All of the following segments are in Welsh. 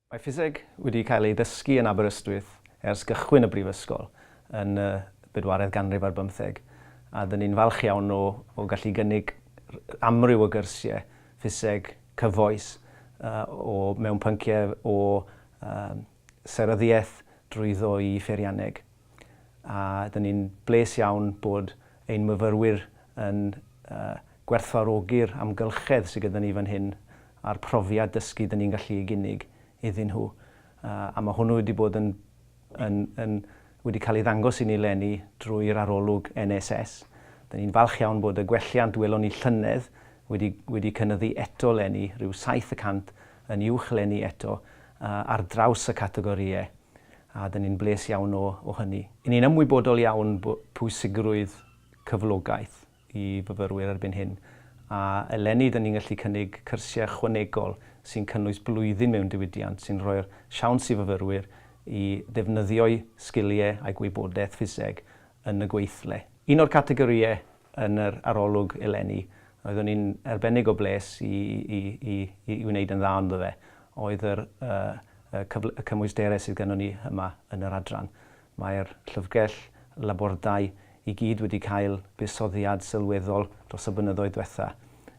Mae Ffiseg wedi cael ei ddysgu yn Aberystwyth ers gychwyn y Prifysgol yn bedwaredd ganrif ar 15. A dyn ni'n falch iawn o gallu gynnig amryw o gyrsiau Ffiseg cyfoes mewn pynciau o seryddiaeth drwyddo i ffeirianneg. A dyn ni'n bles iawn bod ein myfyrwyr yn gwerthfawrogi'r amgylchedd sydd gyda ni fan hyn a'r profiad dysgu dyn ni'n gallu ei gynnig iddyn nhw. A mae hwnnw wedi bod wedi cael ei ddangos i ni leni drwy'r arolwg NSS. Dyn ni'n falch iawn bod y gwelliant welon ni llynedd wedi cynyddu eto leni, rhyw 7% yn uwch leni eto ar draws y categoriau. A dyn ni'n bles iawn o hynny. I ni'n ymwybodol iawn pwysigrwydd cyflogaeth i fyfyrwyr erbyn hyn. A eleni dyn ni'n gallu cynnig cyrsiau ychwanegol sy'n cynnwys blwyddyn mewn diwydiant, sy'n rhoi'r siawns i fyfyrwyr i ddefnyddio'u sgiliau a'i gwybodaeth Ffiseg yn y gweithle. Un o'r categoriau yn yr arolwg eleni, oeddwn ni'n arbennig o bles i wneud yn dda ynddo fe, oedd y cymwysterau sydd gennym ni yma yn yr Adran. Mae'r llyfrgell labordau i gyd wedi cael buddsoddiad sylweddol dros y blynyddoedd diwetha.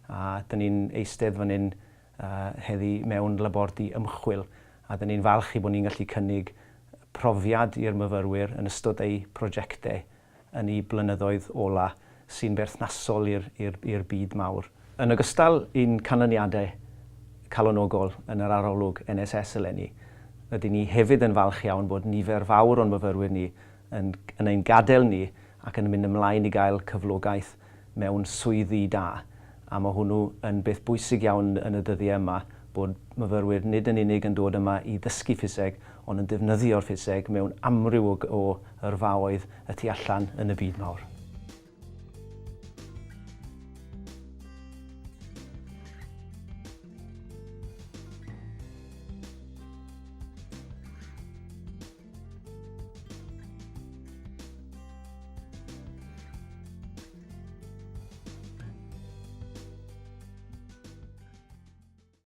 A dyn ni'n eistedd fan hyn heddi mewn labordy ymchwil, a dyn ni'n falch i bod ni'n gallu cynnig profiad i'r myfyrwyr yn ystod eu prosiectau yn eu blynyddoedd ola sy'n berthnasol i'r byd mawr. Yn ogystal i'n canlyniadau calonogol yn yr arolwg NSS eleni, rydyn ni hefyd yn falch iawn bod nifer fawr o'n myfyrwyr ni yn ein gadael ni ac yn mynd ymlaen i gael cyflogaeth mewn swyddi da. A mae hwnnw yn beth bwysig iawn yn y dyddiau yma bod myfyrwyr nid yn unig yn dod yma i ddysgu Ffiseg, ond yn defnyddio'r Ffiseg mewn amryw o yrfaoedd y tu allan yn y byd mawr.